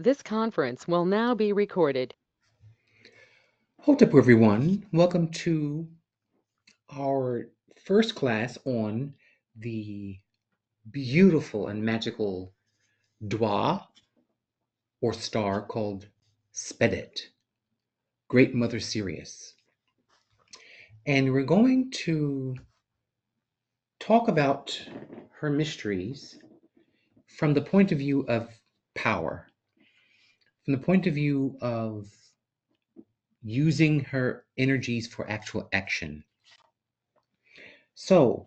This conference will now be recorded. Hotepu, everyone. Welcome to our first class on the beautiful and magical dwa, or star, called Spedet, Great Mother Sirius. And we're going to talk about her mysteries from the point of view of power, from the point of view of using her energies for actual action. So,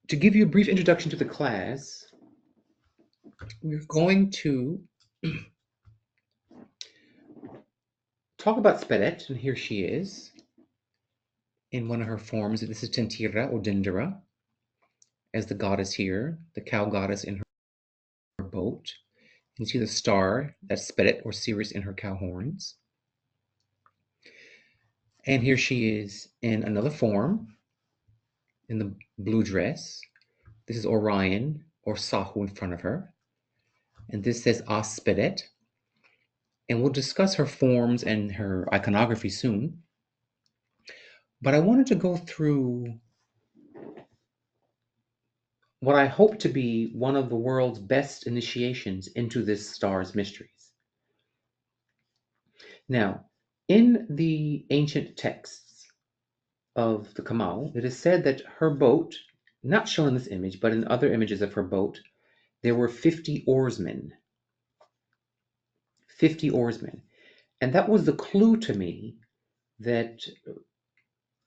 to give you a brief introduction to the class, we're going to talk about Spedet, and here she is in one of her forms. This is Tentira or Dindera, as the goddess here, the cow goddess in her boat. You can see the star, that's Spedet or Sirius in her cow horns. And here she is in another form, in the blue dress. This is Orion or Sahu in front of her. And this says As Spedet. And we'll discuss her forms and her iconography soon. But I wanted to go through what I hope to be one of the world's best initiations into this star's mysteries. Now, in the ancient texts of the Kamal, it is said that her boat, not shown in this image, but in other images of her boat, there were 50 oarsmen. 50 oarsmen. And that was the clue to me that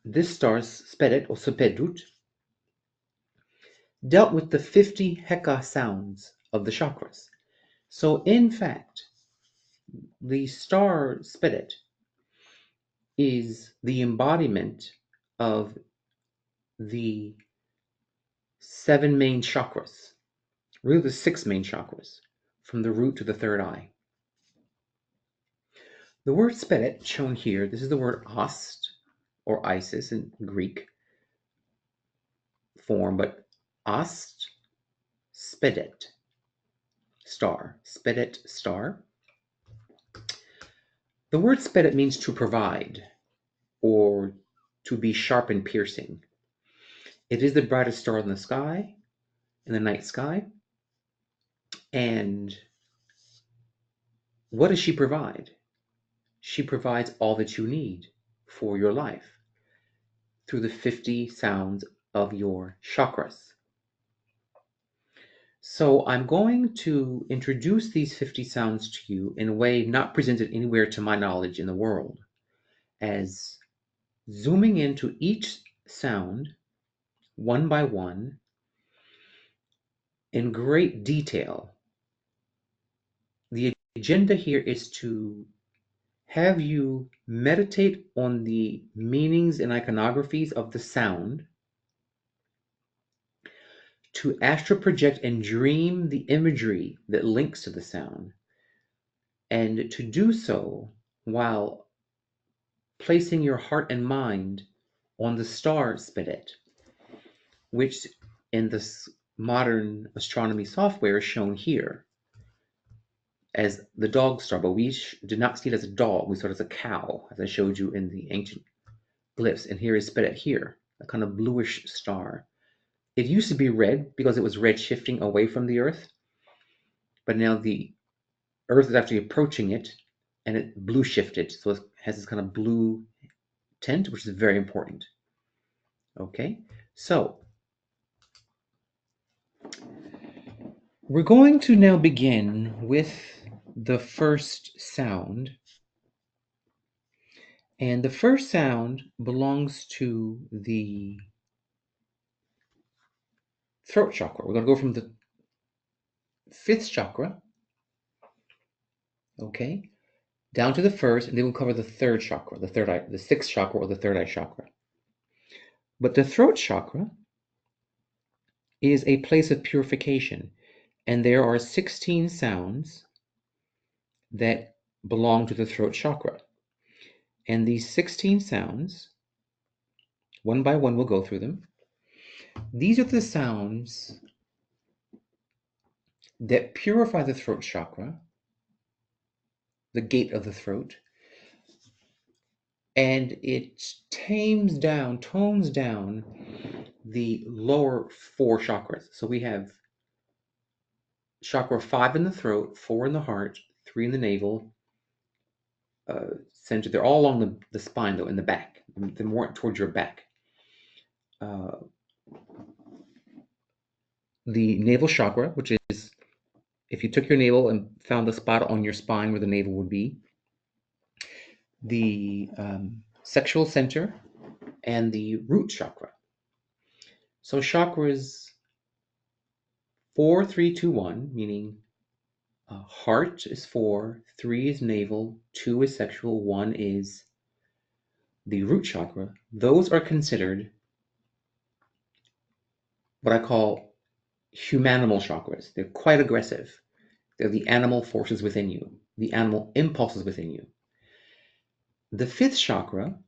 this star's Spedet or Sepedut dealt with the 50 Heka sounds of the chakras. So, in fact, the star Spedet is the embodiment of the 7 main chakras, really the 6 main chakras, from the root to the third eye. The word Spedet shown here, this is the word Ost or Isis in Greek form, but Ost, Spedet, star, Spedet, star. The word Spedet means to provide or to be sharp and piercing. It is the brightest star in the sky, in the night sky. And what does she provide? She provides all that you need for your life through the 50 sounds of your chakras. So I'm going to introduce these 50 sounds to you in a way not presented anywhere to my knowledge in the world, as zooming into each sound one by one in great detail. The agenda here is to have you meditate on the meanings and iconographies of the sound, to astral project and dream the imagery that links to the sound, and to do so while placing your heart and mind on the star Spedet, which in this modern astronomy software is shown here as the dog star, but we did not see it as a dog, we saw it as a cow, as I showed you in the ancient glyphs. And here is Spedet here, a kind of bluish star. It used to be red because it was red shifting away from the Earth, but now the Earth is actually approaching it, and it blue shifted, so it has this kind of blue tint, which is very important. Okay, so we're going to now begin with the first sound, and the first sound belongs to the throat chakra. We're going to go from the 5th chakra, okay, down to the first, and then we'll cover the 3rd chakra, the third eye, the 6th chakra, or the third eye chakra. But the throat chakra is a place of purification, and there are 16 sounds that belong to the throat chakra. And these 16 sounds, one by one, we'll go through them. These are the sounds that purify the throat chakra the gate of the throat, and it tones down the lower 4 chakras. So we have chakra 5 in the throat, 4 in the heart, 3 in the navel, center. They're all along the spine, though, in the back. They're more towards your back. The navel chakra, which is if you took your navel and found the spot on your spine where the navel would be, the sexual center, and the root chakra. So chakras 4, 3, 2, 1, meaning heart is 4, 3 is navel, 2 is sexual, 1 is the root chakra. Those are considered what I call humanimal chakras. They're quite aggressive. They're the animal forces within you, the animal impulses within you. The 5th chakra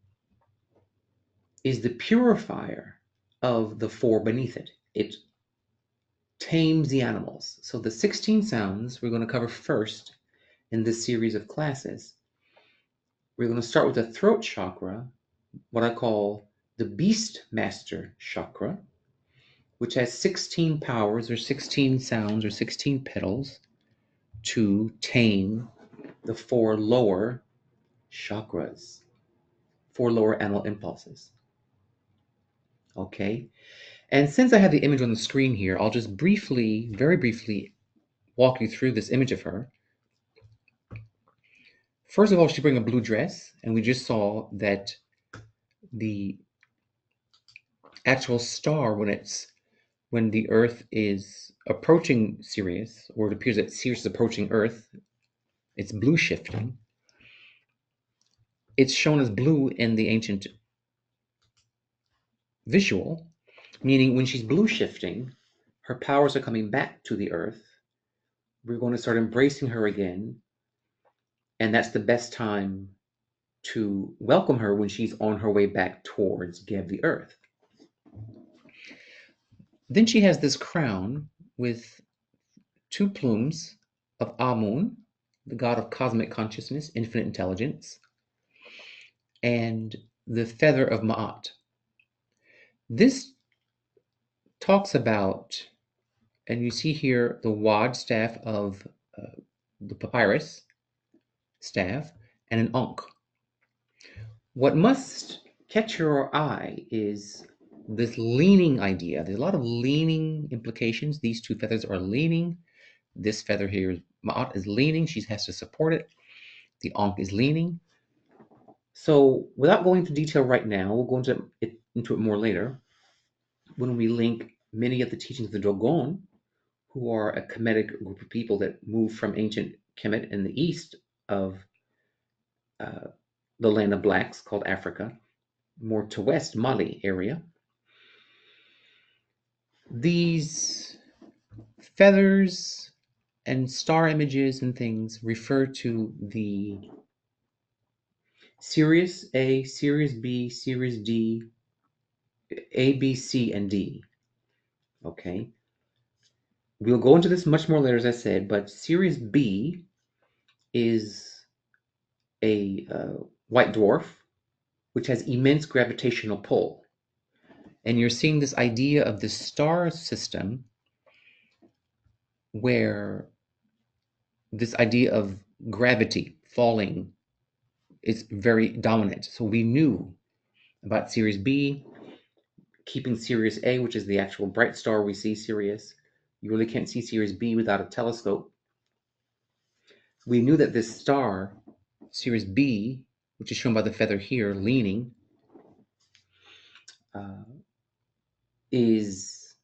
is the purifier of the 4 beneath it. It tames the animals. So the 16 sounds we're going to cover first in this series of classes. We're going to start with the throat chakra, what I call the Beast Master chakra, which has 16 powers or 16 sounds or 16 petals to tame the 4 lower chakras, 4 lower animal impulses. Okay? And since I have the image on the screen here, I'll just briefly, very briefly, walk you through this image of her. First of all, she's wearing a blue dress, and we just saw that the actual star, when the Earth is approaching Sirius, or it appears that Sirius is approaching Earth, it's blue shifting. It's shown as blue in the ancient visual, meaning when she's blue shifting, her powers are coming back to the Earth. We're going to start embracing her again, and that's the best time to welcome her when she's on her way back towards Geb the Earth. Then she has this crown with 2 plumes of Amun, the god of cosmic consciousness, infinite intelligence, and the feather of Ma'at. This talks about, and you see here the wad staff of the papyrus staff and an ankh. What must catch your eye is this leaning idea. There's a lot of leaning implications. These 2 feathers are leaning. This feather here, Ma'at, is leaning. She has to support it. The ankh is leaning. So without going into detail right now, we'll go into it more later when we link many of the teachings of the Dogon, who are a Kemetic group of people that moved from ancient Kemet in the east of the land of blacks called Africa, more to west Mali area. These feathers and star images and things refer to the Sirius A, Sirius B, Sirius D, A, B, C, and D. Okay. We'll go into this much more later, as I said, but Sirius B is a white dwarf which has immense gravitational pull. And you're seeing this idea of this star system where this idea of gravity falling is very dominant. So we knew about Sirius B, keeping Sirius A, which is the actual bright star we see, Sirius. You really can't see Sirius B without a telescope. We knew that this star, Sirius B, which is shown by the feather here, leaning, is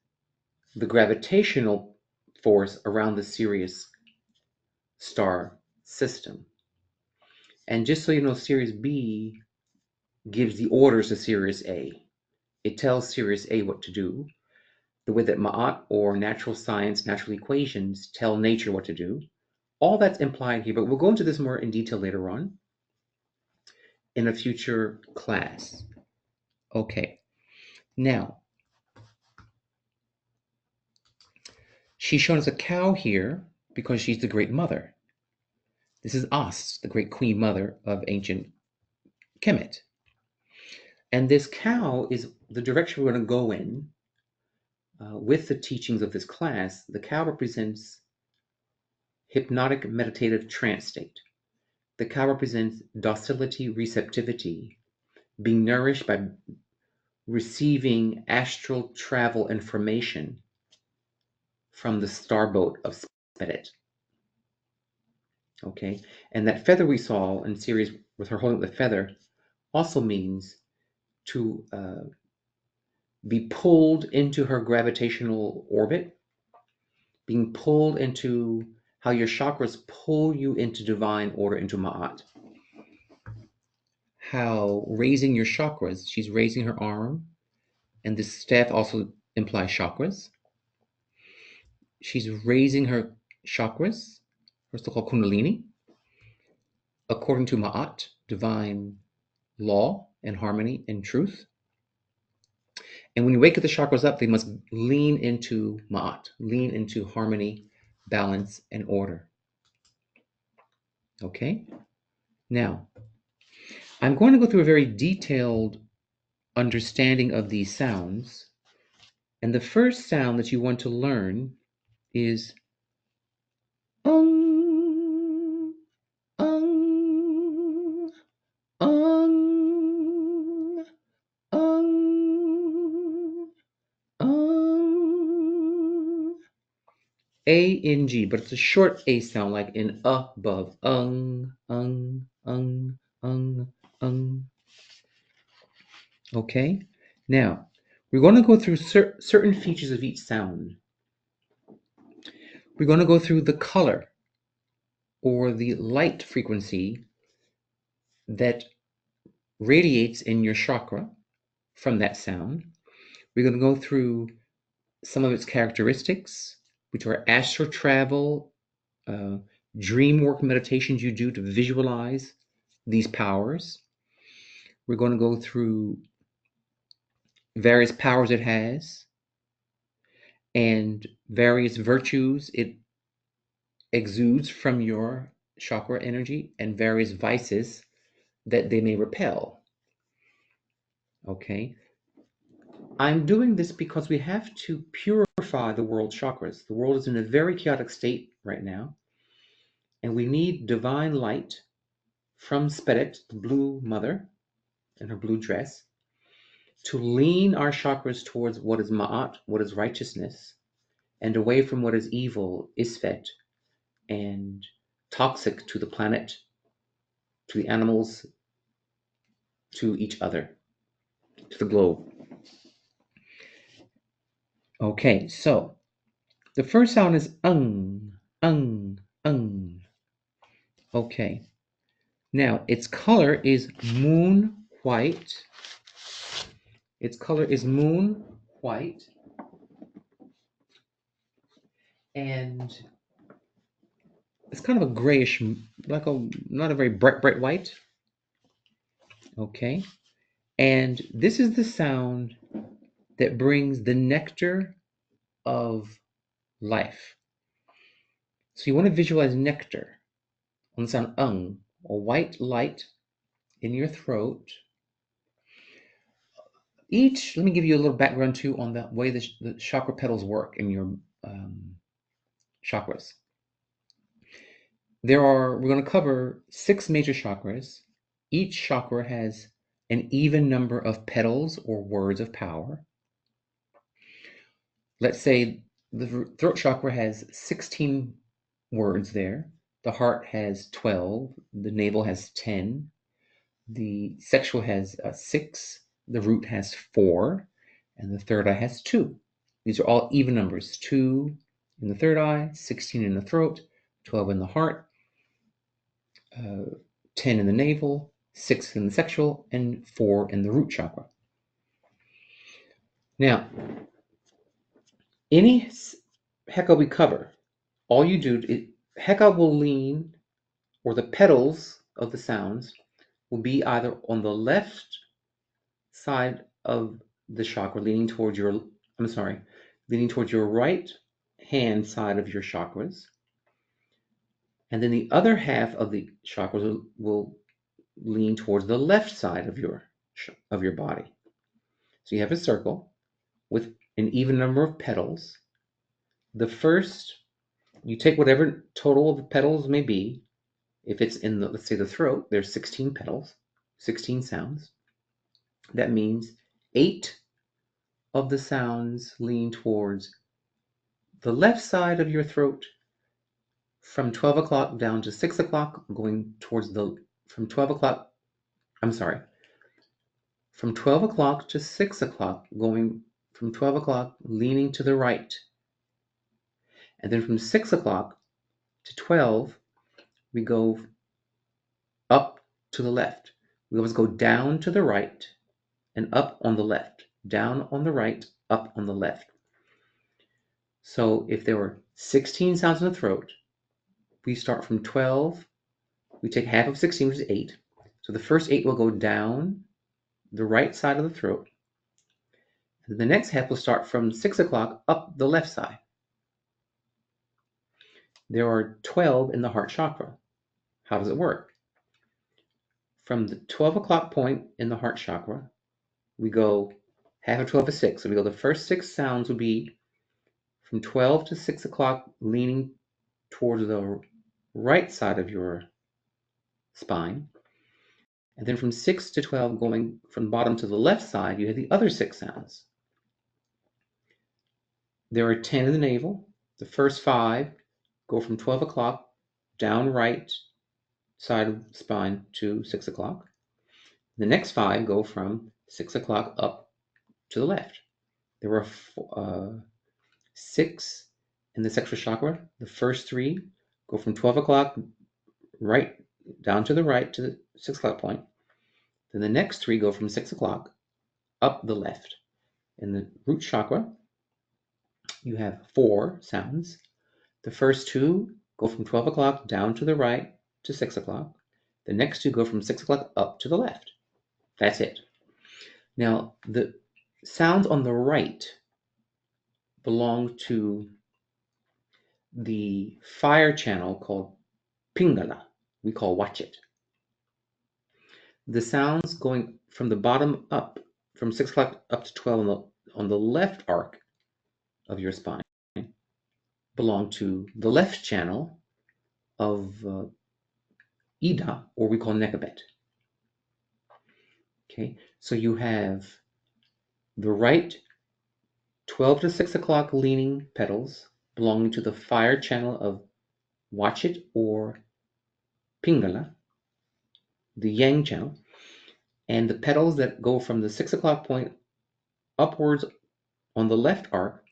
the gravitational force around the Sirius star system. And just so you know, Sirius B gives the orders to Sirius A. It tells Sirius A what to do, the way that Ma'at or natural science, natural equations tell nature what to do. All that's implied here, but we'll go into this more in detail later on in a future class. Okay, now, she's shown as a cow here because she's the great mother. This is As, the great queen mother of ancient Kemet. And this cow is the direction we're going to go in with the teachings of this class. The cow represents hypnotic meditative trance state. The cow represents docility, receptivity, being nourished by receiving astral travel information from the starboat of Spedet. Okay, and that feather we saw in Sirius with her holding up the feather also means to be pulled into her gravitational orbit, being pulled into how your chakras pull you into divine order, into Ma'at. How raising your chakras, she's raising her arm, and this staff also implies chakras. She's raising her chakras, her so-called Kundalini, according to Ma'at, divine law and harmony and truth. And when you wake the chakras up, they must lean into Ma'at, lean into harmony, balance, and order. Okay? Now, I'm going to go through a very detailed understanding of these sounds. And the first sound that you want to learn is ung, ung, ung, ung, ung. A-N-G, but it's a short A sound, like in above. Ung, ung, ung, ung, ung. Okay? Now, we're going to go through certain features of each sound. We're going to go through the color or the light frequency that radiates in your chakra from that sound. We're going to go through some of its characteristics, which are astral travel, dream work meditations you do to visualize these powers. We're going to go through various powers it has and various virtues it exudes from your chakra energy and various vices that they may repel. Okay? I'm doing this because we have to purify the world chakras. The world is in a very chaotic state right now, and we need divine light from Spedet, the blue mother, in her blue dress, to lean our chakras towards what is Ma'at, what is righteousness, and away from what is evil, Isfet, and toxic to the planet, to the animals, to each other, to the globe. Okay, so the first sound is ung, ung, ung. Okay, now its color is moon white. Its color is moon white. And it's kind of a grayish, like not a very bright white. Okay. And this is the sound that brings the nectar of life. So you want to visualize nectar on the sound ung, a white light in your throat. Let me give you a little background too on the way the chakra petals work in your chakras. We're going to cover 6 major chakras. Each chakra has an even number of petals or words of power. Let's say the throat chakra has 16 words there. The heart has 12. The navel has 10. The sexual has 6. The root has 4. And the third eye has 2. These are all even numbers. 2 in the third eye, 16 in the throat, 12 in the heart, 10 in the navel, 6 in the sexual, and 4 in the root chakra. Now, any Heka we cover, all you do, Heka will lean, or the petals of the sounds will be either on the left side of the chakra, leaning towards your right hand side of your chakras, And then the other half of the chakras will lean towards the left side of your body. So you have a circle with an even number of petals. The first, you take whatever total of the petals may be. If it's in the, let's say, the throat, there's 16 petals, 16 sounds. That means 8 of the sounds lean towards the left side of your throat, from 12 o'clock down to 6 o'clock, going towards from 12 o'clock, from 12 o'clock to 6 o'clock, going from 12 o'clock leaning to the right. And then from 6 o'clock to 12, we go up to the left. We always go down to the right and up on the left. Down on the right, up on the left. So if there were 16 sounds in the throat, we start from 12. We take half of 16, which is 8. So the first 8 will go down the right side of the throat. And the next half will start from 6 o'clock up the left side. There are 12 in the heart chakra. How does it work? From the 12 o'clock point in the heart chakra, we go half of 12 is 6. So we go, the first 6 sounds would be from 12 to 6 o'clock, leaning towards the right side of your spine. And then from 6 to 12, going from bottom to the left side, you have the other 6 sounds. There are 10 in the navel. The first 5 go from 12 o'clock down right side of the spine to 6 o'clock. The next 5 go from 6 o'clock up to the left. There are 6 in the sexual chakra. The first 3 go from 12 o'clock right down to the right to the 6 o'clock point. Then the next 3 go from 6 o'clock up the left. In the root chakra, you have 4 sounds. The first 2 go from 12 o'clock down to the right to 6 o'clock. The next 2 go from 6 o'clock up to the left. That's it. Now, the sounds on the right belong to the fire channel called Pingala. We call Watch It. The sounds going from the bottom up, from 6 o'clock up to 12 on the left arc of your spine, belong to the left channel of Ida, or we call Nekabet. Okay, so you have the right 12 to 6 o'clock leaning petals belonging to the fire channel of Watch It or Pingala, the yang channel, and the petals that go from the 6 o'clock point upwards on the left arc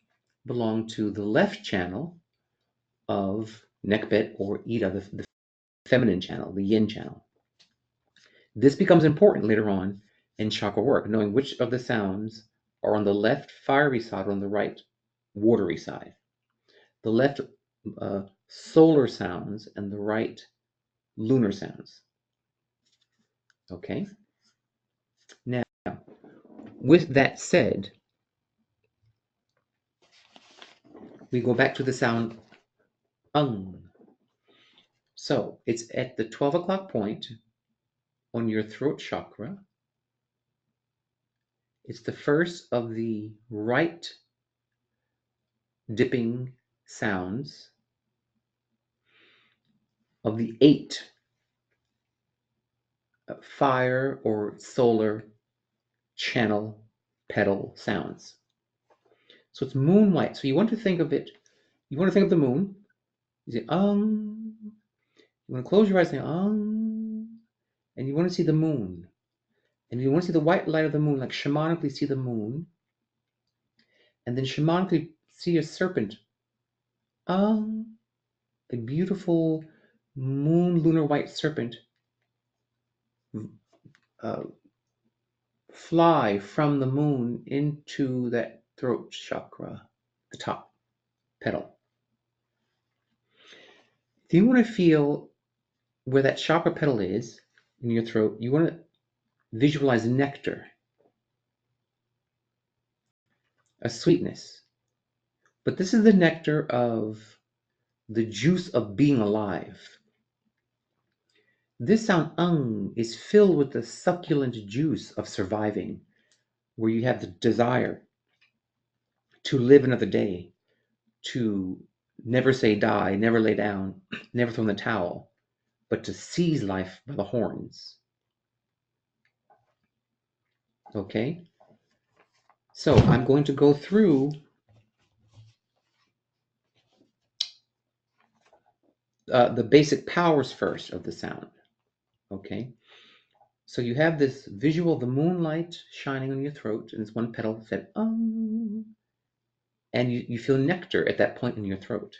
belong to the left channel of Nekbet or Ida, the feminine channel, the yin channel. This becomes important later on in chakra work, knowing which of the sounds are on the left fiery side or on the right watery side. The left solar sounds and the right lunar sounds. Okay? Now, with that said, we go back to the sound ung. So it's at the 12 o'clock point on your throat chakra. It's the first of the right dipping sounds of the 8 fire or solar channel petal sounds. So it's moon white. So you want to think of it, you want to think of the moon. You say, You want to close your eyes and say, and you want to see the moon. And you want to see the white light of the moon, like shamanically see the moon. And then shamanically see a serpent. A beautiful moon lunar white serpent fly from the moon into that throat chakra, the top petal. If you want to feel where that chakra petal is in your throat, you want to visualize nectar, a sweetness. But this is the nectar of the juice of being alive. This sound is filled with the succulent juice of surviving, where you have the desire to live another day, to never say die, never lay down, never throw in the towel, but to seize life by the horns. Okay? So I'm going to go through the basic powers first of the sound. Okay? So you have this visual of the moonlight shining on your throat, and it's one petal that said, and you feel nectar at that point in your throat.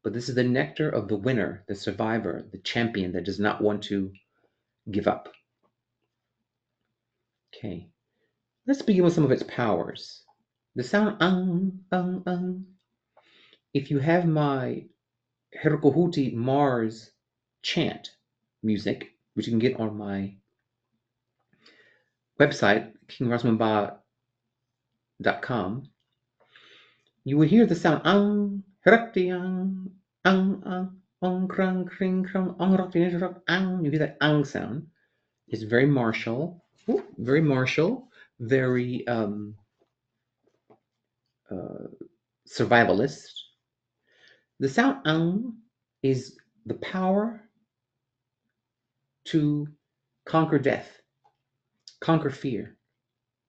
But this is the nectar of the winner, the survivor, the champion that does not want to give up. Okay. Let's begin with some of its powers. The sound If you have my Helical Mars chant music, which you can get on my website, kingrosmanba.com, you would hear the sound you hear that sound. It's very martial, very survivalist. The sound is the power to conquer death, conquer fear.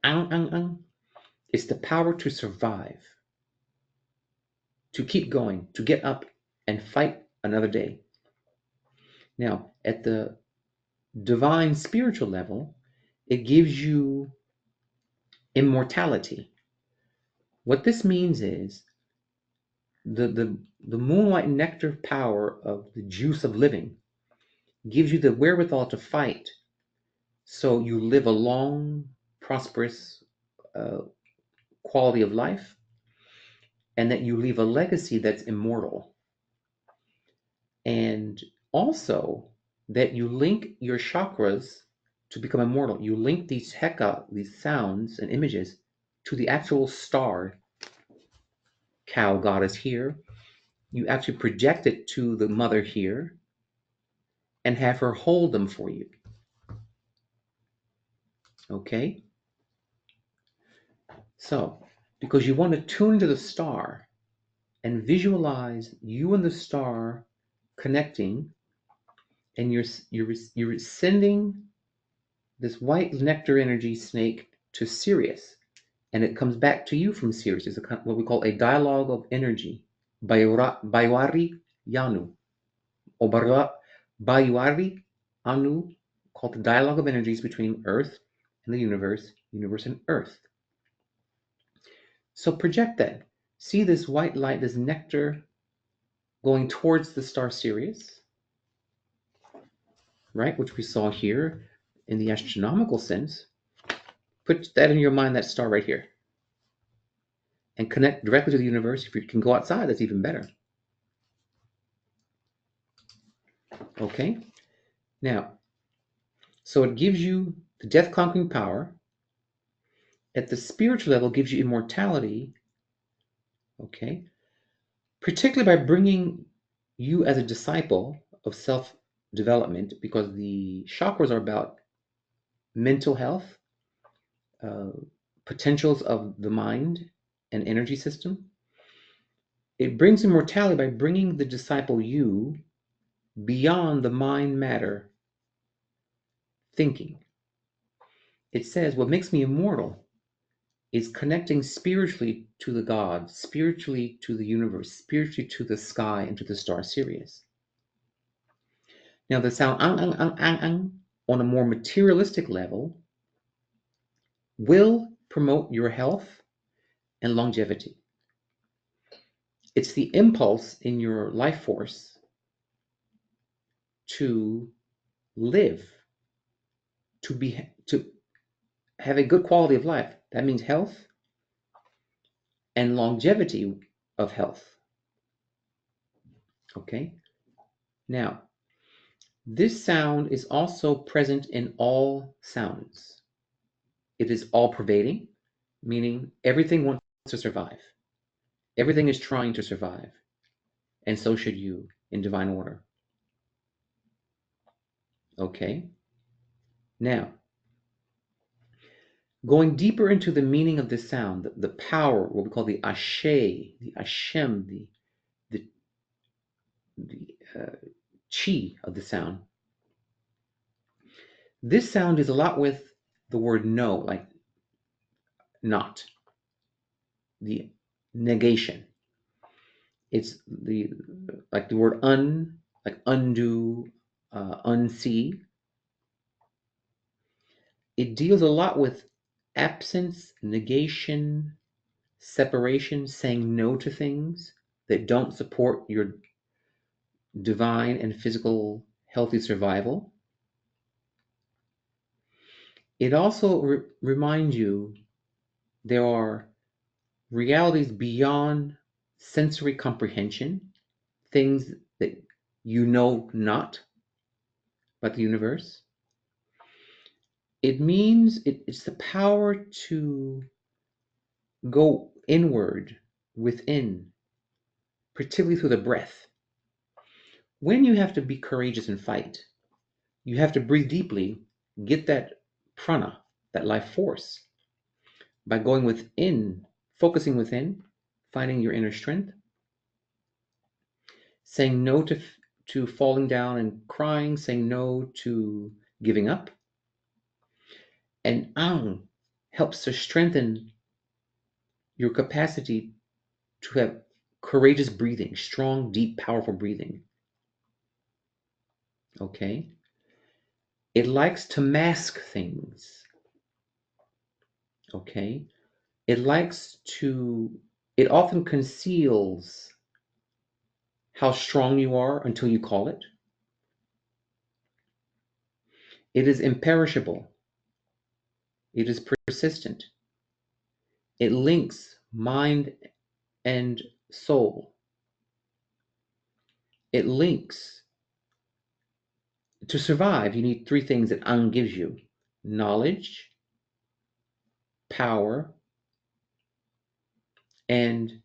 It's the power to survive, to keep going, to get up and fight another day. Now, at the divine spiritual level, it gives you immortality. What this means is the moonlight nectar power of the juice of living gives you the wherewithal to fight, so you live a long, prosperous quality of life, and that you leave a legacy that's immortal. And also that you link your chakras to become immortal. You link these Heka, these sounds and images, to the actual star cow goddess here. You actually project it to the mother here and have her hold them for you. Okay? So, because you want to tune to the star and visualize you and the star connecting, and you're sending this white nectar energy snake to Sirius, and it comes back to you from Sirius. It's what we call a dialogue of energy, Baywari Yanu, or Baywari Anu, called the dialogue of energies between Earth and the universe and Earth. So project that. See this white light, this nectar going towards the star Sirius, right? Which we saw here in the astronomical sense. Put that in your mind, that star right here, and connect directly to the universe. If you can go outside, that's even better. Okay? Now, so it gives you the death-conquering power. At the spiritual level, it gives you immortality. Okay? Particularly by bringing you as a disciple of self-development, because the chakras are about mental health, potentials of the mind and energy system. It brings immortality by bringing the disciple you beyond the mind matter thinking. It says, what makes me immortal is connecting spiritually to the God, spiritually to the universe, spiritually to the sky and to the star Sirius. Now, the sound on a more materialistic level will promote your health and longevity. It's the impulse in your life force to live, to have a good quality of life. That means health and longevity of health. Okay? Now, this sound is also present in all sounds. It is all-pervading, meaning everything wants to survive. Everything is trying to survive, and so should you in divine order. Okay? Now, going deeper into the meaning of this sound, the power, what we call the ashe, the ashem, the chi of the sound. This sound is a lot with the word no, like not, the negation. It's like the word like undo, unsee. It deals a lot with absence, negation, separation, saying no to things that don't support your divine and physical healthy survival. It also reminds you there are realities beyond sensory comprehension, things that you know not about the universe. It means it's the power to go inward, within, particularly through the breath. When you have to be courageous and fight, you have to breathe deeply, get that prana, that life force, by going within, focusing within, finding your inner strength, saying no to falling down and crying, saying no to giving up. And Ang helps to strengthen your capacity to have courageous breathing, strong, deep, powerful breathing. Okay? It likes to mask things. Okay? It often conceals how strong you are until you call it. It is imperishable. It is persistent. It links mind and soul. It links. To survive, you need three things that Ang gives you: knowledge, power, and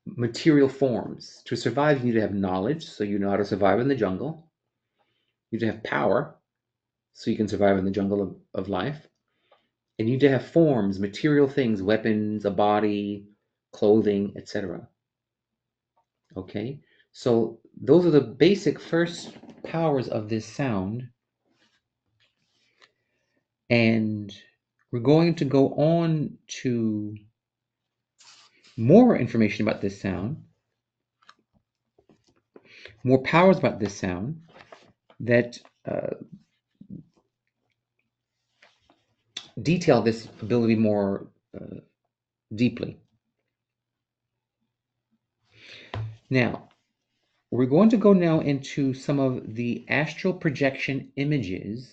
material forms. To survive, you need to have knowledge, so you know how to survive in the jungle. You need to have power, so you can survive in the jungle of life. And you need to have forms, material things, weapons, a body, clothing, etc. Okay? So those are the basic first powers of this sound. And we're going to go on to more information about this sound, more powers about this sound that detail this ability more deeply. Now, we're going to go now into some of the astral projection images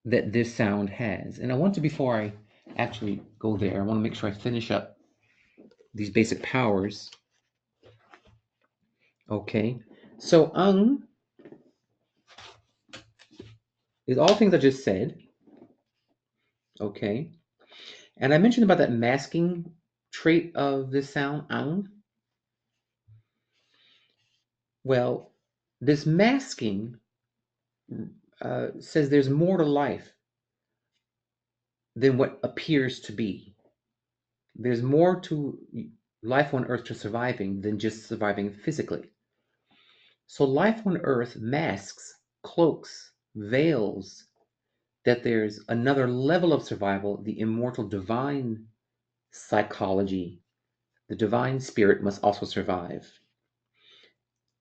that this sound has. And I want to, before I actually go there, I want to make sure I finish up these basic powers. Okay, so Ang is all things I just said. Okay, and I mentioned about that masking trait of this sound, Ang. Well, this masking says there's more to life than what appears to be. There's more to life on Earth to surviving than just surviving physically. So life on Earth masks, cloaks, veils that there's another level of survival, the immortal divine psychology. The divine spirit must also survive.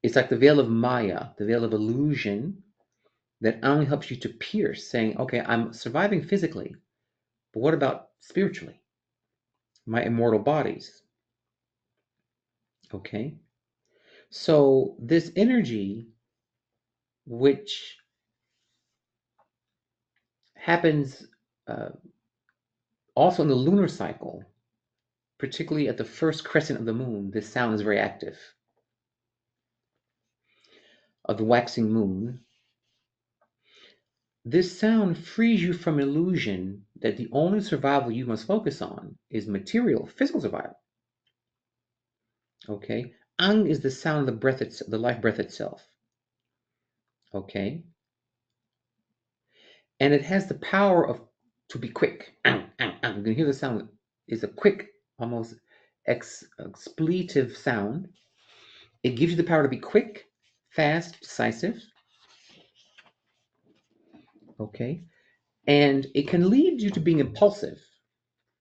It's like the veil of Maya, the veil of illusion that only helps you to pierce, saying, okay, I'm surviving physically, but what about spiritually? My immortal bodies. Okay? So this energy, which happens also in the lunar cycle, particularly at the first crescent of the moon, this sound is very active. Of the waxing moon, this sound frees you from illusion that the only survival you must focus on is material, physical survival. Okay? Ang is the sound of the breath, the life breath itself. Okay? And it has the power to be quick. Ow, ow, ow. You can hear the sound. It's a quick, almost expletive sound. It gives you the power to be quick, fast, decisive. Okay? And it can lead you to being impulsive,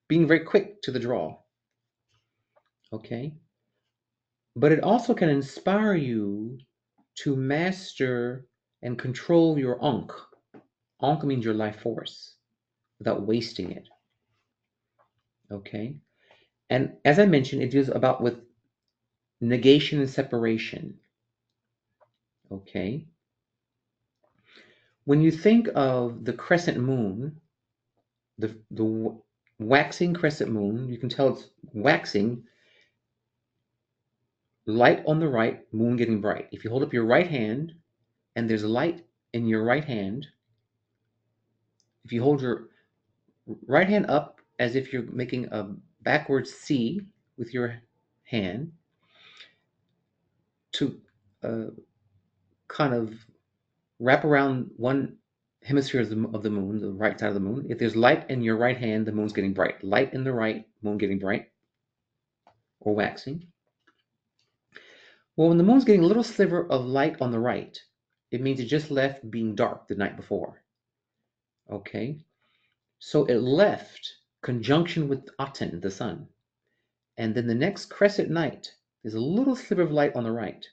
being very quick to the draw. Okay? But it also can inspire you to master and control your Ankh. Ankh means your life force without wasting it. Okay? And as I mentioned, it deals about with negation and separation. Okay? When you think of the crescent moon, the waxing crescent moon, you can tell it's waxing, light on the right, moon getting bright. If you hold up your right hand and there's light in your right hand, if you hold your right hand up as if you're making a backwards C with your hand to kind of wrap around one hemisphere of the moon, the right side of the moon. If there's light in your right hand, the moon's getting bright. Light in the right, moon getting bright or waxing. Well, when the moon's getting a little sliver of light on the right, it means it just left being dark the night before. Okay? So it left conjunction with Aten, the sun. And then the next crescent night, there's a little sliver of light on the right.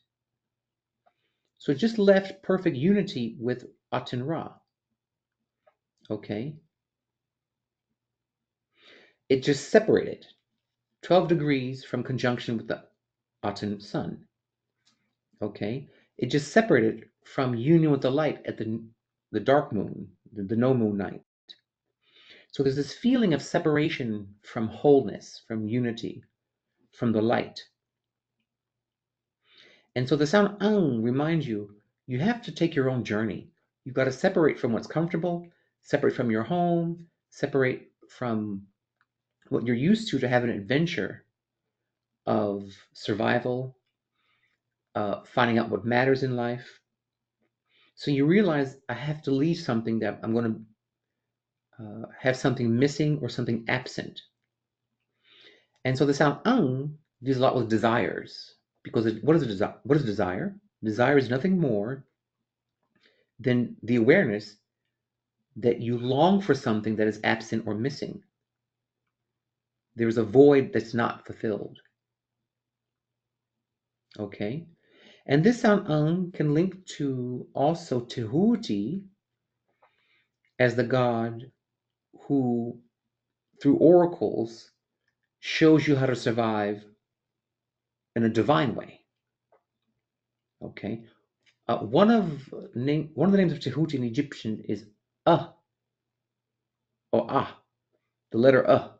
So it just left perfect unity with Aten Ra. Okay? It just separated 12 degrees from conjunction with the Aten sun. Okay? It just separated from union with the light at the dark moon, the no moon night. So there's this feeling of separation from wholeness, from unity, from the light. And so the sound ang reminds you, you have to take your own journey. You've got to separate from what's comfortable, separate from your home, separate from what you're used to have an adventure of survival, finding out what matters in life. So you realize I have to leave something that I'm going to have something missing or something absent. And so the sound ang deals a lot with desires. Because what is desire? Desire is nothing more than the awareness that you long for something that is absent or missing. There's a void that's not fulfilled. Okay? And this sound can link to also Tehuti as the god who, through oracles, shows you how to survive in a divine way. Okay? One of the names of Tehuti in Egyptian is or Ah. The letter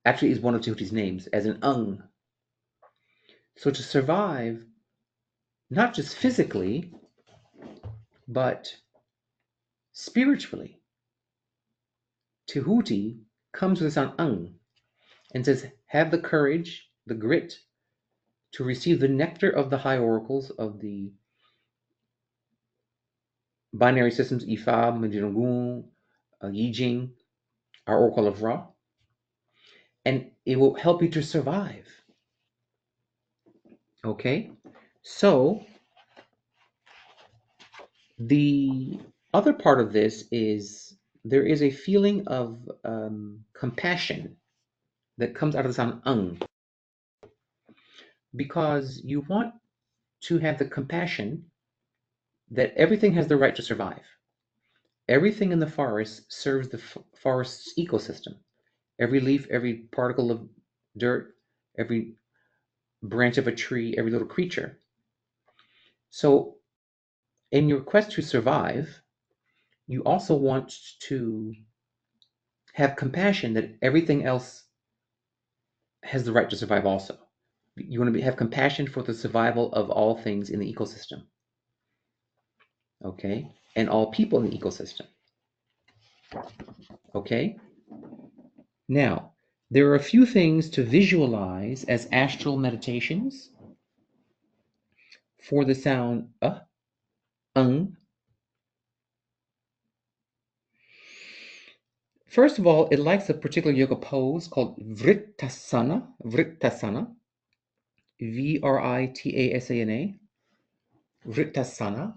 actually is one of Tehuti's names, as in Ung. So to survive, not just physically, but spiritually, Tehuti comes with the sound Ung and says, have the courage, the grit, to receive the nectar of the high oracles of the binary systems, Ifa, Majinogun, Yijing, our oracle of Ra, and it will help you to survive. Okay? So, the other part of this is there is a feeling of compassion that comes out of the sound Ung, because you want to have the compassion that everything has the right to survive. Everything in the forest serves the forest's ecosystem. Every leaf, every particle of dirt, every branch of a tree, every little creature. So, in your quest to survive, you also want to have compassion that everything else has the right to survive also. You want to have compassion for the survival of all things in the ecosystem. Okay? And all people in the ecosystem. Okay? Now, there are a few things to visualize as astral meditations for the sound First of all, it likes a particular yoga pose called Vrittasana. Vrittasana. Vrittasana. Vrittasana.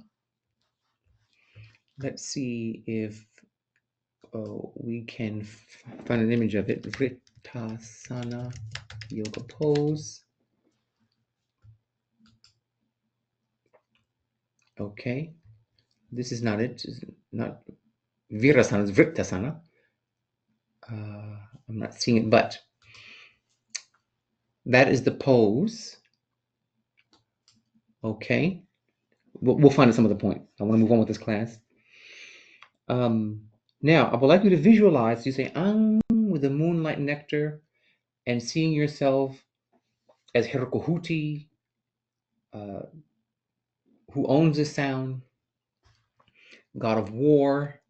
Let's see if we can find an image of it. Vrittasana yoga pose. Okay. This is not it. It's not Virasana, it's Vrittasana. I'm not seeing it, but that is the pose. Okay. We'll find at some other point. I want to move on with this class. Now, I would like you to visualize, you say, with the moonlight nectar, and seeing yourself as Helical, who owns this sound, god of war.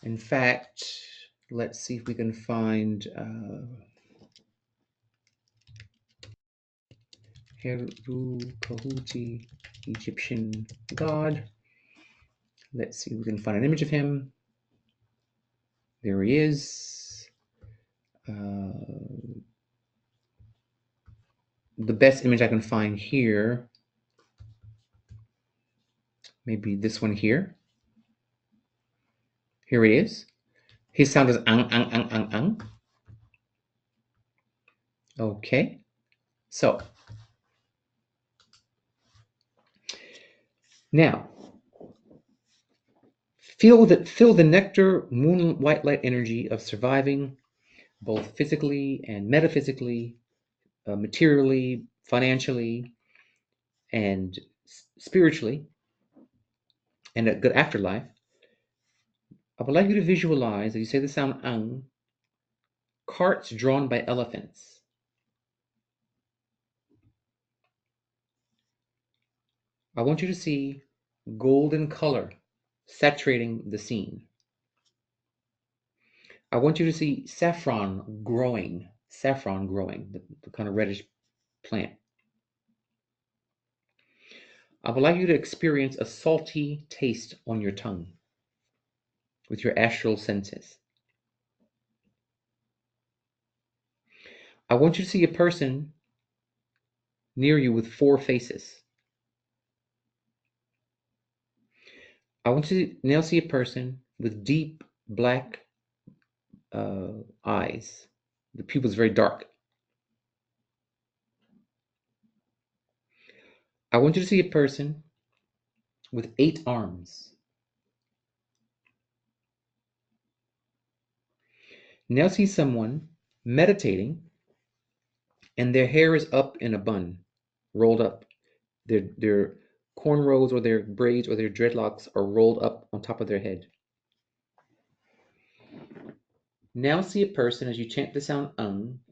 In fact, let's see if we can find Helical, Egyptian god. Let's see if we can find an image of him. There he is. The best image I can find here, maybe this one here. Here he is. His sound is ang, ang, ang, ang, ang. Okay. So, now, feel the nectar, moon, white light energy of surviving, both physically and metaphysically, materially, financially, and spiritually, and a good afterlife. I would like you to visualize, as you say the sound ang, carts drawn by elephants. I want you to see golden color saturating the scene. I want you to see saffron growing, the kind of reddish plant. I would like you to experience a salty taste on your tongue with your astral senses. I want you to see a person near you with 4 faces. I want you to now see a person with deep black eyes. The pupil is very dark. I want you to see a person with 8 arms. Now see someone meditating, and their hair is up in a bun, rolled up. Their cornrows or their braids or their dreadlocks are rolled up on top of their head. Now see a person, as you chant the sound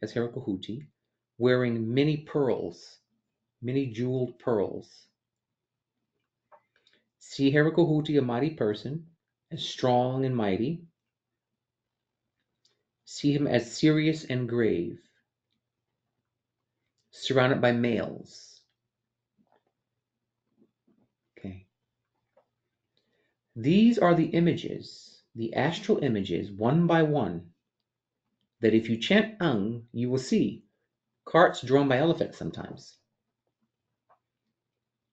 as Helical, wearing many pearls, many jeweled pearls. See Helical, a mighty person, as strong and mighty. See him as serious and grave, surrounded by males. Okay. These are the images, the astral images, one by one, that if you chant you will see carts drawn by elephants sometimes.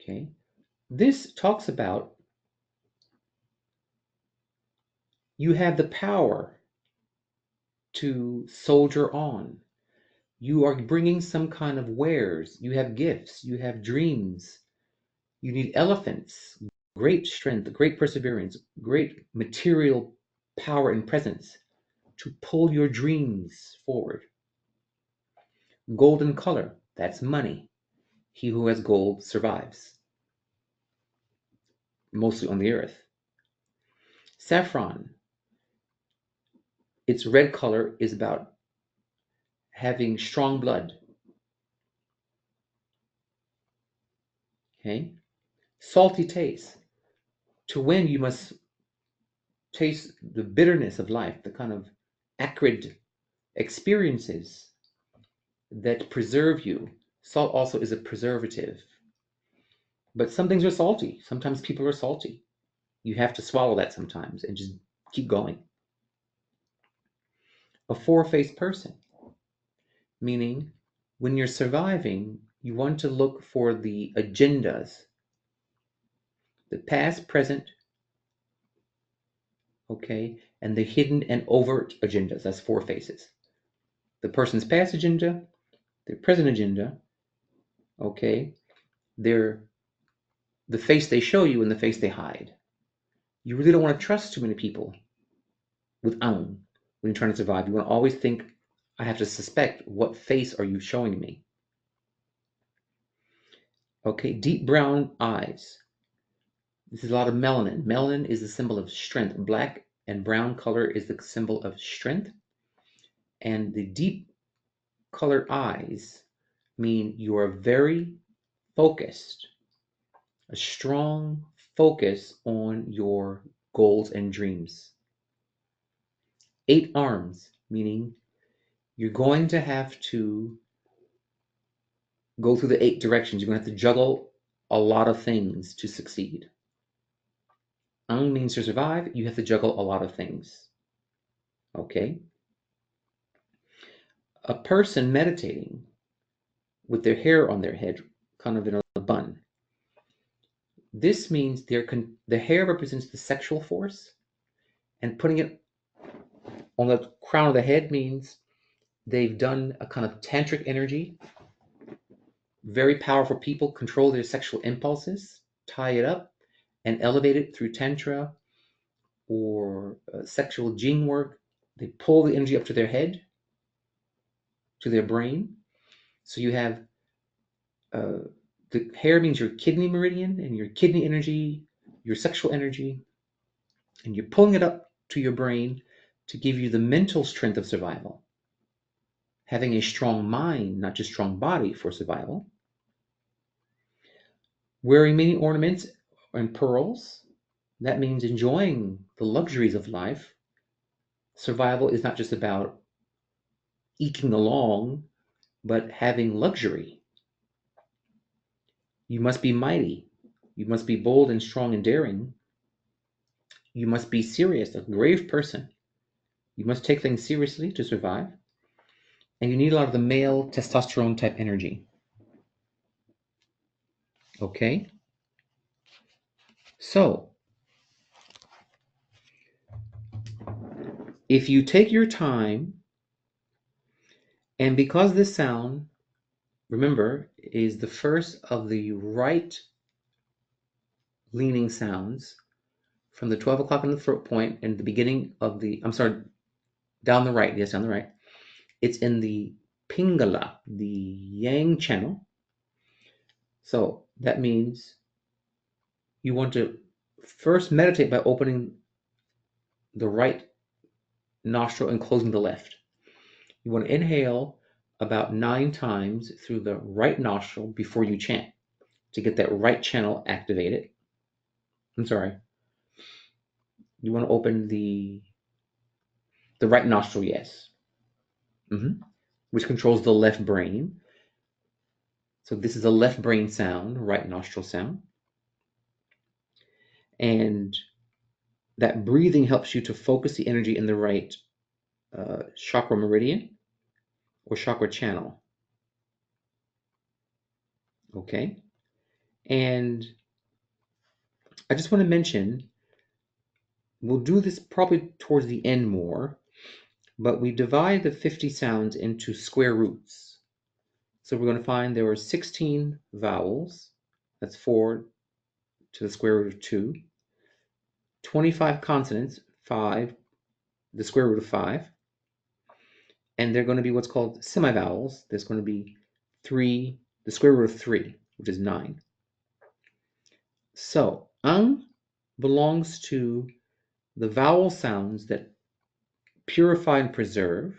Okay. This talks about you have the power to soldier on. You are bringing some kind of wares. You have gifts. You have dreams. You need elephants, great strength, great perseverance, great material power and presence to pull your dreams forward. Golden color, that's money. He who has gold survives, mostly on the earth. Saffron, its red color is about having strong blood. Okay? Salty taste. To win, you must taste the bitterness of life, the kind of acrid experiences that preserve you. Salt also is a preservative. But some things are salty. Sometimes people are salty. You have to swallow that sometimes and just keep going. A four-faced person, meaning when you're surviving, you want to look for the agendas, the past, present, okay, and the hidden and overt agendas. That's four faces. The person's past agenda, their present agenda, okay, their the face they show you and the face they hide. You really don't want to trust too many people with when you're trying to survive. You want to always think, I have to suspect, what face are you showing me? Okay, deep brown eyes. This is a lot of melanin. Melanin is the symbol of strength. Black and brown color is the symbol of strength. And the deep colored eyes mean you are very focused, a strong focus on your goals and dreams. 8 arms, meaning you're going to have to go through the 8 directions. You're going to have to juggle a lot of things to succeed. Means to survive, you have to juggle a lot of things. Okay? A person meditating with their hair on their head, kind of in a bun. This means the hair represents the sexual force, and putting it on the crown of the head means they've done a kind of tantric energy. Very powerful people control their sexual impulses, tie it up, and elevate it through tantra or sexual gene work. They pull the energy up to their head, to their brain. So you have the hair means your kidney meridian, and your kidney energy, your sexual energy, and you're pulling it up to your brain to give you the mental strength of survival. Having a strong mind, not just strong body, for survival. Wearing many ornaments and pearls, that means enjoying the luxuries of life. Survival is not just about eking along, but having luxury. You must be mighty. You must be bold and strong and daring. You must be serious, a grave person. You must take things seriously to survive. And you need a lot of the male testosterone type energy. Okay? So, if you take your time, and because this sound, remember, is the first of the right leaning sounds from the 12 o'clock in the throat point and the beginning of the, I'm sorry, down the right, yes, down the right. It's in the Pingala, the Yang channel. So that means you want to first meditate by opening the right nostril and closing the left. You want to inhale about 9 times through the right nostril before you chant to get that right channel activated. I'm sorry. You want to open the right nostril, yes, which controls the left brain. So this is a left brain sound, right nostril sound. And that breathing helps you to focus the energy in the right chakra meridian or chakra channel. Okay? And I just want to mention, we'll do this probably towards the end more, but we divide the 50 sounds into square roots. So we're going to find there are 16 vowels. That's 4 to the square root of 2. 25 consonants, 5, the square root of 5. And they're going to be what's called semivowels. There's going to be 3, the square root of 3, which is 9. So, belongs to the vowel sounds that purify and preserve,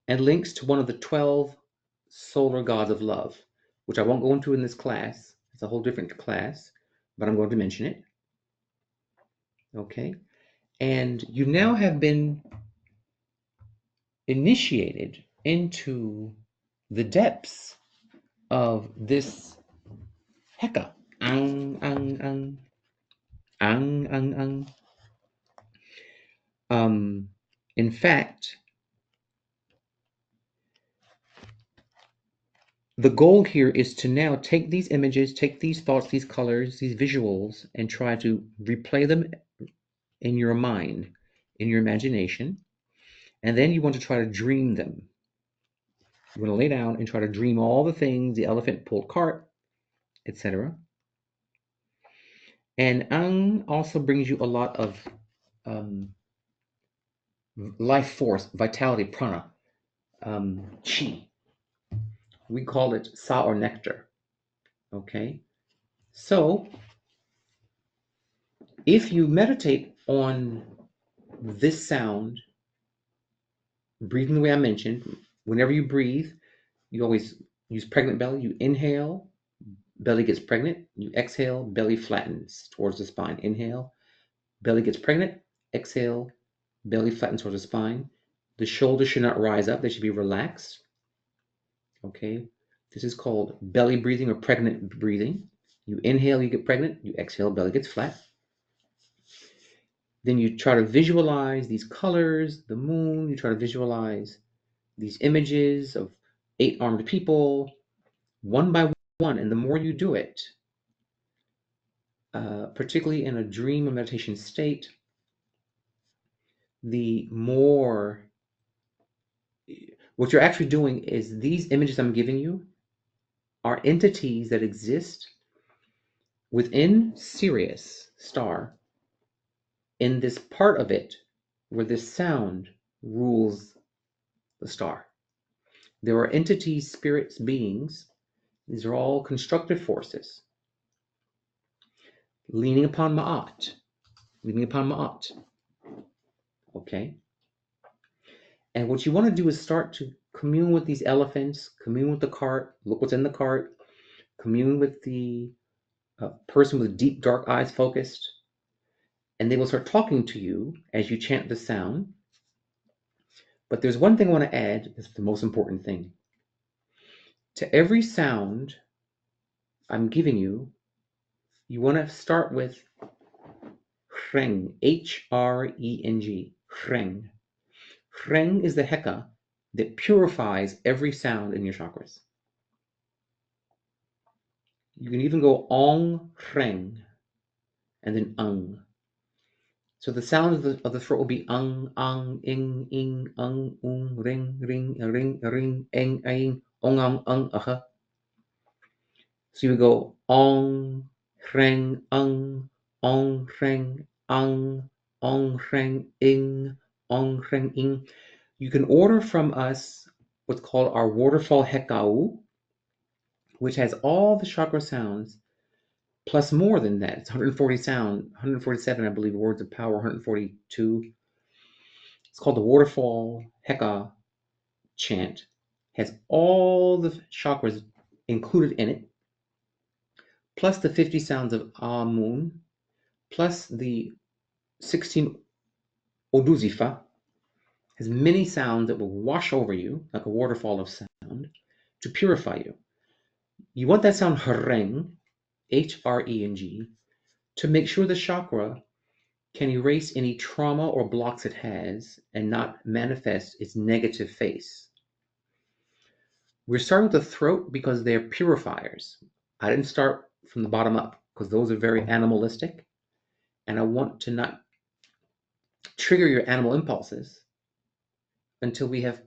and links to one of the 12 solar gods of love, which I won't go into in this class. It's a whole different class, but I'm going to mention it. Okay? And you now have been initiated into the depths of this Heka. Ang, ang, ang. Ang, ang, ang. In fact, the goal here is to now take these images, take these thoughts, these colors, these visuals, and try to replay them in your mind, in your imagination. And then you want to try to dream them. You want to lay down and try to dream all the things, the elephant pulled cart, etc. And Ang also brings you a lot of life force, vitality, prana, chi. We call it sa or nectar. Okay? So, if you meditate on this sound, breathing the way I mentioned, whenever you breathe, you always use pregnant belly. You inhale, belly gets pregnant. You exhale, belly flattens towards the spine. Inhale, belly gets pregnant. Exhale, belly flattens towards the spine. The shoulders should not rise up, they should be relaxed. Okay, this is called belly breathing or pregnant breathing. You inhale, you get pregnant. You exhale, belly gets flat. Then you try to visualize these colors, the moon. You try to visualize these images of 8 armed people, one by one. And the more you do it, particularly in a dream or meditation state, the more what you're actually doing is these images I'm giving you are entities that exist within Sirius star in this part of it where this sound rules the star. There are entities, spirits, beings. These are all constructive forces leaning upon Ma'at. Okay? And what you want to do is start to commune with these elephants, commune with the cart, look what's in the cart, commune with the person with deep dark eyes focused, and they will start talking to you as you chant the sound. But there's one thing I want to add, that's the most important thing. To every sound I'm giving you, you want to start with Hreng, H-R-E-N-G, Hreng. Hreng is the Heka that purifies every sound in your chakras. You can even go Ong, Hreng, and then Ung. So the sound of the throat will be Ung, Ang, Ing, Ing, Ung, Ring, Ring, Ring, Ring, Eng, Ing, Ong, Aha. So you would go Ong, Hreng, Ung, Ong, Hreng, Ung, Ong, Hreng, Ing, Ong, Hreng, Ing. You can order from us what's called our Waterfall Heka, which has all the chakra sounds, plus more than that. It's 140 sound, 147, I believe, words of power, 142. It's called the Waterfall Heka chant. Has all the chakras included in it, plus the 50 sounds of Amun, plus the 16 Oduzifa. Has many sounds that will wash over you like a waterfall of sound to purify you. You want that sound Hreng, H-R-E-N-G, to make sure the chakra can erase any trauma or blocks it has and not manifest its negative face. We're starting with the throat because they're purifiers. I didn't start from the bottom up because those are very animalistic, and I want to not trigger your animal impulses until we have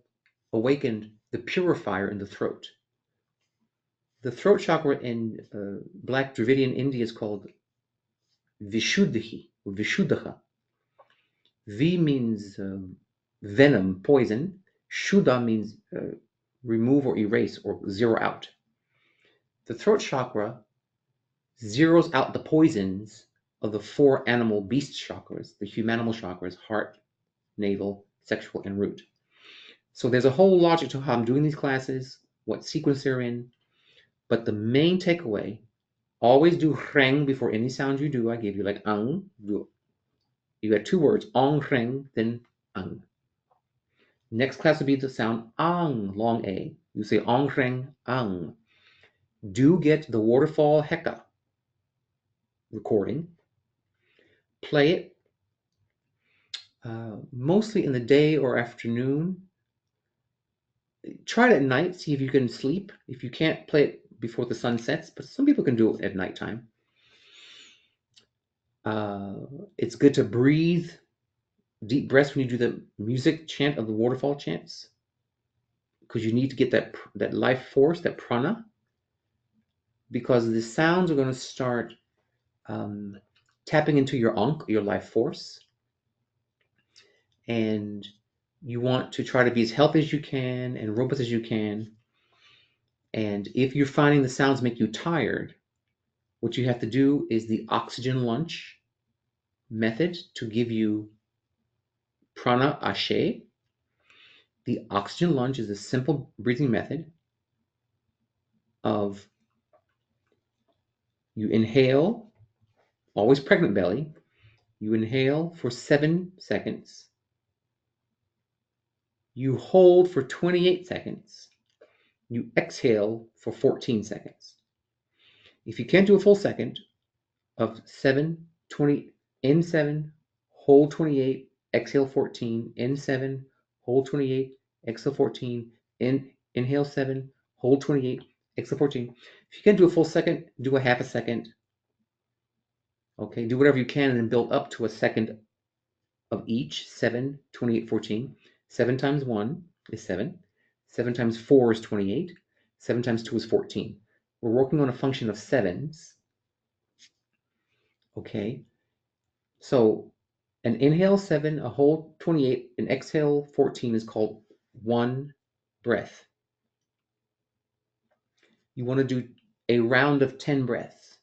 awakened the purifier in the throat. The throat chakra in Black Dravidian India is called Vishuddhi, or Vishuddha. V means venom, poison. Shuddha means remove or erase or zero out. The throat chakra zeroes out the poisons of the 4 animal beast chakras, the humanimal chakras, heart, navel, sexual, and root. So there's a whole logic to how I'm doing these classes, what sequence they're in, but the main takeaway, always do Hreng before any sound you do. I gave you like Ang. You got 2 words, Ong, Hreng, then Ang. Next class will be the sound Ang, long A. You say Ong, Hreng, Ang. do get the Waterfall Heka recording. Play it mostly in the day or afternoon. Try it at night, see if you can sleep. If you can't, play it before the sun sets, but some people can do it at nighttime. It's good to breathe deep breaths when you do the music chant of the waterfall chants, because you need to get that life force, that prana, because the sounds are going to start tapping into your ankh, your life force, and you want to try to be as healthy as you can and robust as you can. And if you're finding the sounds make you tired, what you have to do is the oxygen lunch method to give you prana ashe. The oxygen lunge is a simple breathing method of you inhale, always pregnant belly, you inhale for 7 seconds, you hold for 28 seconds, you exhale for 14 seconds. If you can't do a full second of 7, 20, in 7, hold 28, exhale 14, in 7, hold 28, exhale 14, inhale 7, hold 28, exhale 14. If you can't do a full second, do a half a second. Okay, do whatever you can and then build up to a second of each. 7, 28, 14. 7 times 1 is 7. 7 times 4 is 28. 7 times 2 is 14. We're working on a function of sevens. Okay, so an inhale 7, a hold 28, an exhale 14 is called one breath. You want to do a round of 10 breaths.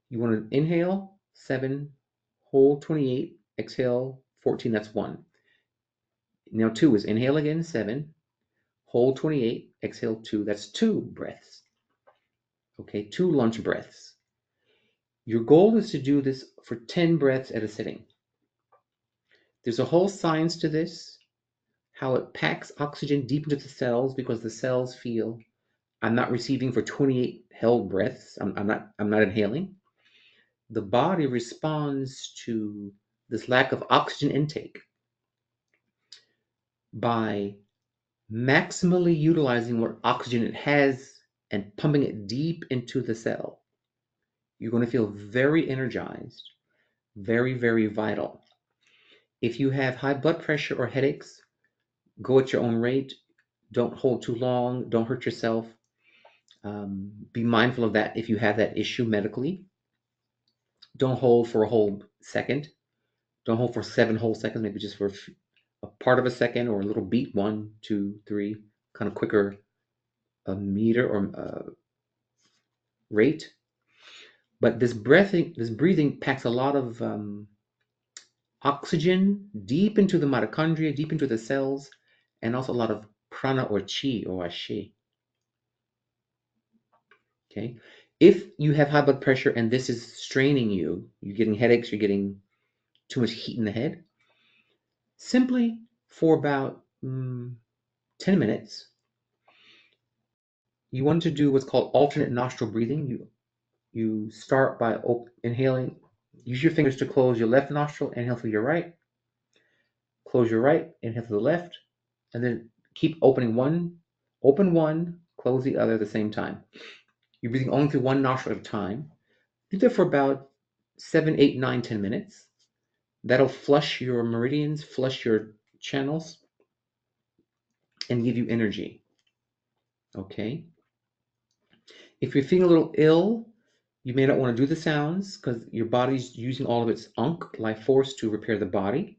You want to inhale 7, hold 28, exhale 14, that's 1. Now 2 is inhale again 7, hold 28, exhale 2, that's 2 breaths. Okay, 2 lunge breaths. Your goal is to do this for 10 breaths at a sitting. There's a whole science to this, how it packs oxygen deep into the cells, because the cells feel I'm not receiving for 28 held breaths. I'm not inhaling. The body responds to this lack of oxygen intake by maximally utilizing what oxygen it has and pumping it deep into the cell. You're going to feel very energized, very, very vital. If you have high blood pressure or headaches, go at your own rate. Don't hold too long. Don't hurt yourself. Be mindful of that if you have that issue medically. Don't hold for a whole second. Don't hold for 7 whole seconds, maybe just for a part of a second or a little beat, 1, 2, 3, kind of quicker meter or rate. But this breathing packs a lot of oxygen deep into the mitochondria, deep into the cells, and also a lot of prana or chi or ashe. Okay, if you have high blood pressure and this is straining you, you're getting headaches, you're getting too much heat in the head, simply for about 10 minutes, you want to do what's called alternate nostril breathing. You start by inhaling. Use your fingers to close your left nostril, inhale through your right. Close your right, inhale through the left, and then keep opening one, open one, close the other at the same time. You're breathing only through one nostril at a time. Do that for about 7, 8, 9, 10 minutes. That'll flush your meridians, flush your channels, and give you energy. Okay? If you're feeling a little ill, you may not want to do the sounds because your body's using all of its ankh, life force, to repair the body.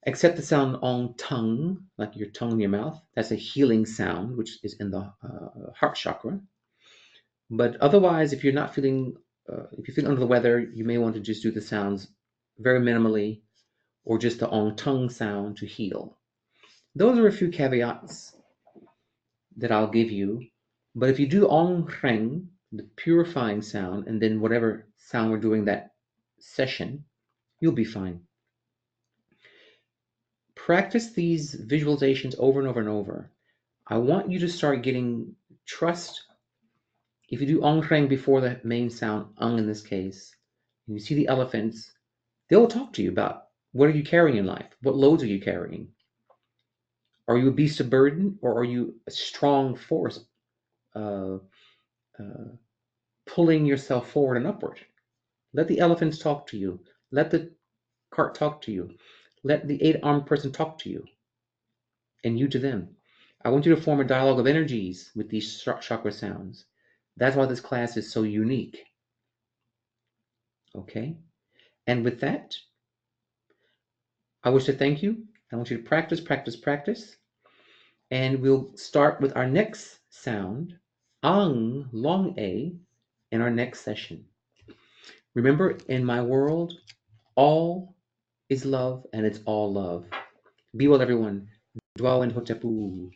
Accept the sound ong tongue, like your tongue in your mouth. That's a healing sound, which is in the heart chakra. But otherwise, if you're not feeling, if you feel under the weather, you may want to just do the sounds very minimally, or just the ong tongue sound to heal. Those are a few caveats that I'll give you. But if you do ong reng, the purifying sound, and then whatever sound we're doing that session, you'll be fine. Practice these visualizations over and over and over. I want you to start getting trust If you do ong shrang before the main sound, ung in this case, and you see the elephants, they will talk to you about what are you carrying in life? What loads are you carrying? Are you a beast of burden, or are you a strong force uh, pulling yourself forward and upward? Let the elephants talk to you. Let the cart talk to you. Let the 8-armed person talk to you, and you to them. I want you to form a dialogue of energies with these chakra sounds. That's why this class is so unique. Okay? And with that, I wish to thank you. I want you to practice, practice, practice. And we'll start with our next sound, ang, long A, in our next session. Remember, in my world, all is love and it's all love. Be well, everyone. Dwell in Hotepu.